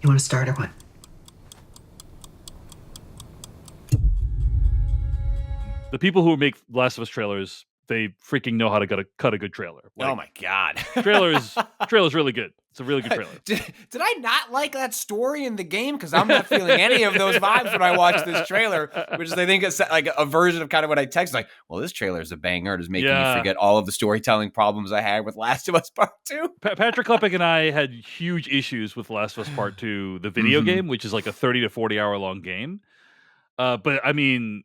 You want to start or what? The people who make Last of Us trailers, they freaking know how to cut a good trailer. Oh my God. trailer's really good. It's a really good trailer. Did I not like that story in the game? Because I'm not feeling any of those vibes when I watch this trailer, which is, I think, it's like a version of kind of what I text. Like, well, this trailer is a banger. It is making me forget all of the storytelling problems I had with Last of Us Part 2. Patrick Klepek and I had huge issues with Last of Us Part 2, the video game, which is like a 30 to 40 hour long game. But I mean,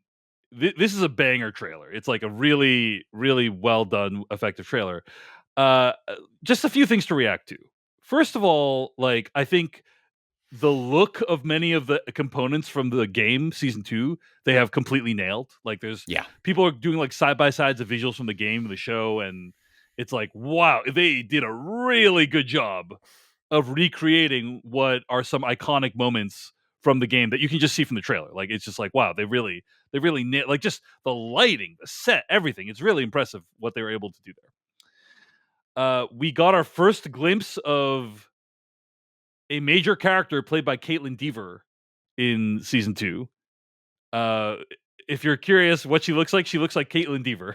this is a banger trailer. It's like a really, really well done, effective trailer. Just a few things to react to. First of all, like, I think the look of many of the components from the game season 2, they have completely nailed. Like, there's people are doing like side by sides of visuals from the game to the show, and it's like, wow, they did a really good job of recreating what are some iconic moments from the game that you can just see from the trailer. Like, it's just like, wow, they really like, just the lighting, the set, everything. It's really impressive what they were able to do there. We got our first glimpse of a major character played by Caitlin Dever in season 2. If you're curious what she looks like Caitlin Dever.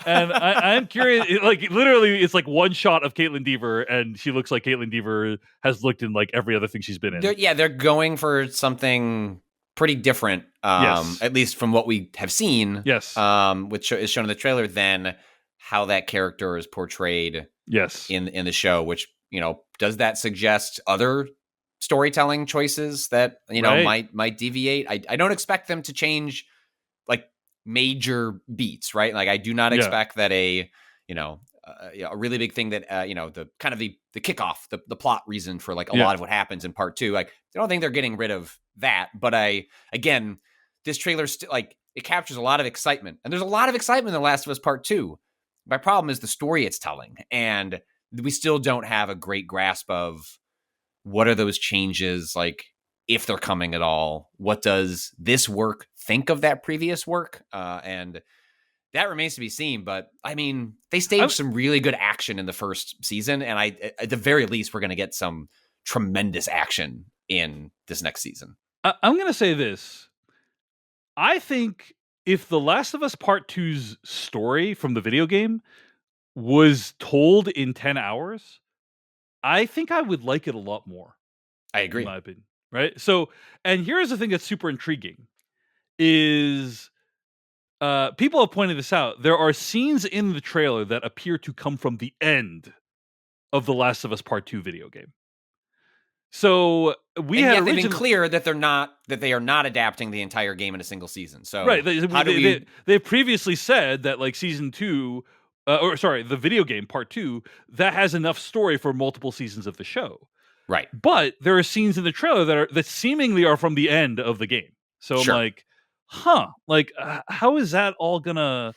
and I'm curious, like, literally, it's like one shot of Caitlin Dever, and she looks like Caitlin Dever has looked in like every other thing she's been in. They're going for something pretty different, at least from what we have seen. Yes, which is shown in the trailer, than how that character is portrayed. Yes, in the show, which, you know, does that suggest other storytelling choices that, you know, might deviate? I don't expect them to change like major beats, right? Like, I do not expect that a really big thing that the kind of the kickoff, the plot reason for like a lot of what happens in part 2. Like, I don't think they're getting rid of that, but this trailer like, it captures a lot of excitement, and there's a lot of excitement in The Last of Us Part 2. My problem is the story it's telling, and we still don't have a great grasp of what are those changes, like, if they're coming at all. What does this work think of that previous work? And that remains to be seen. But I mean, they staged some really good action in the first season, and at the very least, we're going to get some tremendous action in this next season. I'm going to say this. I think if The Last of Us Part 2's story from the video game was told in 10 hours, I think I would like it a lot more. I agree. In my opinion. Right? So, and here's the thing that's super intriguing is people have pointed this out. There are scenes in the trailer that appear to come from the end of The Last of Us Part 2 video game. So they've been clear that they are not adapting the entire game in a single season. So they previously said that, like, season 2, the video game Part 2, that has enough story for multiple seasons of the show. Right. But there are scenes in the trailer that seemingly are from the end of the game. So I'm like, how is that all gonna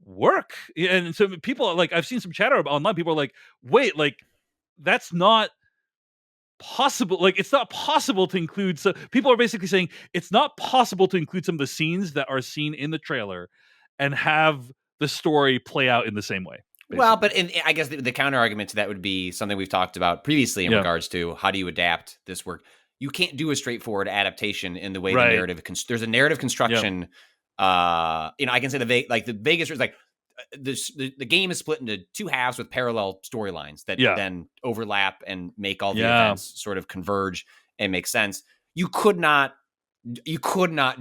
work? And so people, like, I've seen some chatter online. People are like, wait, like, that's not possible. Like, it's not possible to include. So people are basically saying it's not possible to include some of the scenes that are seen in the trailer and have the story play out in the same way. Basically. Well, but I guess the counter argument to that would be something we've talked about previously in regards to how do you adapt this work. You can't do a straightforward adaptation in the way the narrative. There's a narrative construction. I can say the Vegas is like the game is split into two halves with parallel storylines that then overlap and make all the events sort of converge and make sense. You could not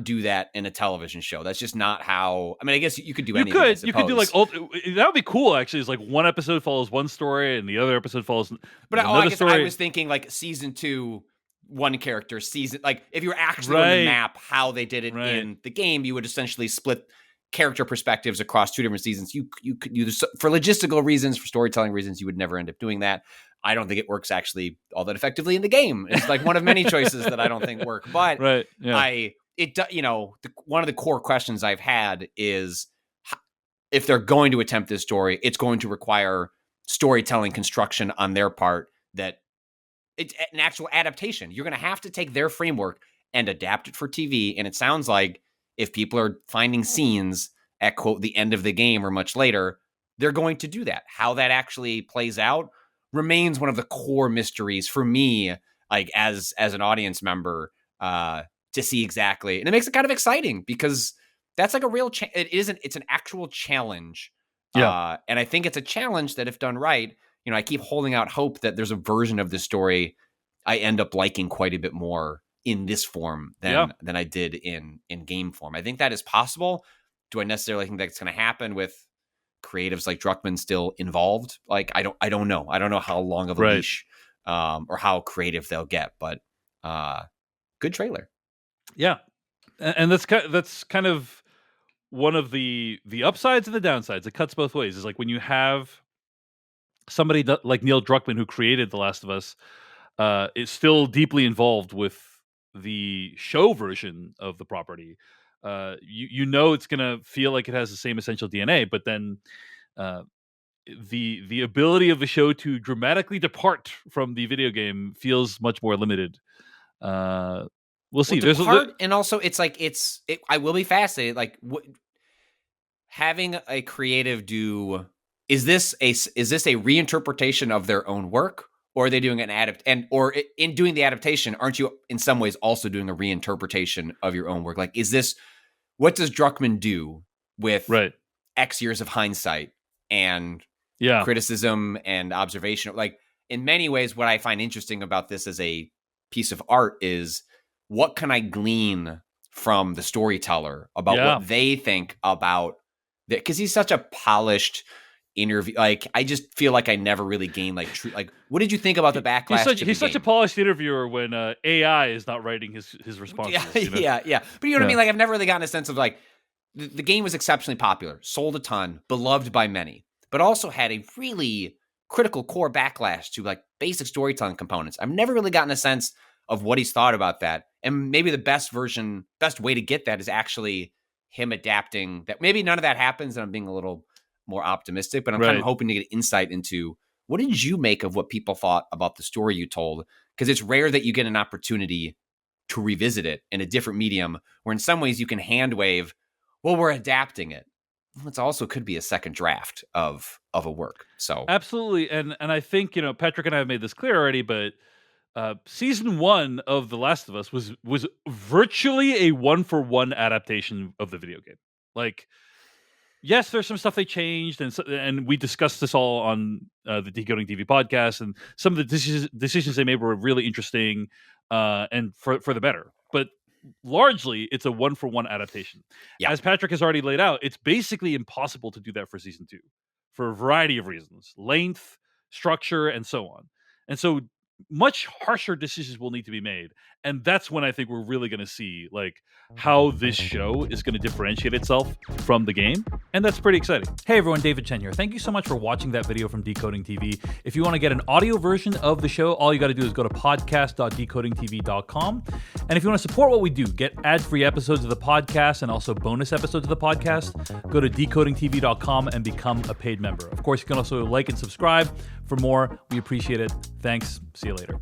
do that in a television show. That's just not how. I mean, I guess you could do anything. You could do like that would be cool. Actually, it's like one episode follows one story and the other episode follows. But I guess I was thinking like season 2, one character season. Like if you were actually on the map how they did it in the game, you would essentially split character perspectives across 2 different seasons. You could do this for logistical reasons, for storytelling reasons. You would never end up doing that. I don't think it works actually all that effectively in the game. It's like one of many choices that I don't think work. But one of the core questions I've had is if they're going to attempt this story, it's going to require storytelling construction on their part, that it's an actual adaptation. You're going to have to take their framework and adapt it for TV. And it sounds like if people are finding scenes at, quote, the end of the game or much later, they're going to do that. How that actually plays out, remains one of the core mysteries for me, like as an audience member, to see exactly. And it makes it kind of exciting because that's like a real it's an actual challenge. Yeah. And I think it's a challenge that if done right, I keep holding out hope that there's a version of the story I end up liking quite a bit more in this form than I did in game form. I think that is possible. Do I necessarily think that's going to happen with creatives like Druckmann still involved? Like, I don't know. I don't know how long of a leash or how creative they'll get, but good trailer. Yeah. And that's kind of one of the upsides and the downsides. It cuts both ways. Is like when you have somebody like Neil Druckmann, who created The Last of Us, is still deeply involved with the show version of the property. It's going to feel like it has the same essential DNA, but then the ability of the show to dramatically depart from the video game feels much more limited. We'll see. And also it's like I will be fascinated. Like, having a creative do, is this a reinterpretation of their own work, or are they doing an or in doing the adaptation, aren't you in some ways also doing a reinterpretation of your own work? Like, what does Druckmann do with X years of hindsight and criticism and observation? Like, in many ways, what I find interesting about this as a piece of art is, what can I glean from the storyteller about what they think about that? Because he's such a polished interview. Like, I just feel like I never really gained like what did you think about the backlash? He's such a polished interviewer when AI is not writing his responses. Yeah. But you know what I mean? Like, I've never really gotten a sense of like the game was exceptionally popular, sold a ton, beloved by many, but also had a really critical core backlash to like basic storytelling components. I've never really gotten a sense of what he's thought about that. And maybe the best way to get that is actually him adapting that. Maybe none of that happens, and I'm being a little more optimistic, but I'm kind of hoping to get insight into, what did you make of what people thought about the story you told? Because it's rare that you get an opportunity to revisit it in a different medium, where in some ways you can hand wave, well, we're adapting it. It also could be a second draft of a work. So absolutely. And I think, Patrick and I have made this clear already, but season 1 of The Last of Us was virtually a 1-for-1 adaptation of the video game. Like, yes, there's some stuff they changed, and we discussed this all on the Decoding TV podcast, and some of the decisions they made were really interesting and for the better. But largely, it's a 1-for-1 adaptation. Yeah. As Patrick has already laid out, it's basically impossible to do that for season 2 for a variety of reasons: length, structure, and so on. And so much harsher decisions will need to be made, and that's when I think we're really going to see like how this show is going to differentiate itself from the game, and that's pretty exciting. Hey everyone, David Chen here. Thank you so much for watching that video from Decoding TV. If you want to get an audio version of the show, all you got to do is go to podcast.decodingtv.com. And if you want to support what we do, get ad-free episodes of the podcast and also bonus episodes of the podcast, go to decodingtv.com and become a paid member. Of course, you can also like and subscribe for more. We appreciate it. Thanks. See you later.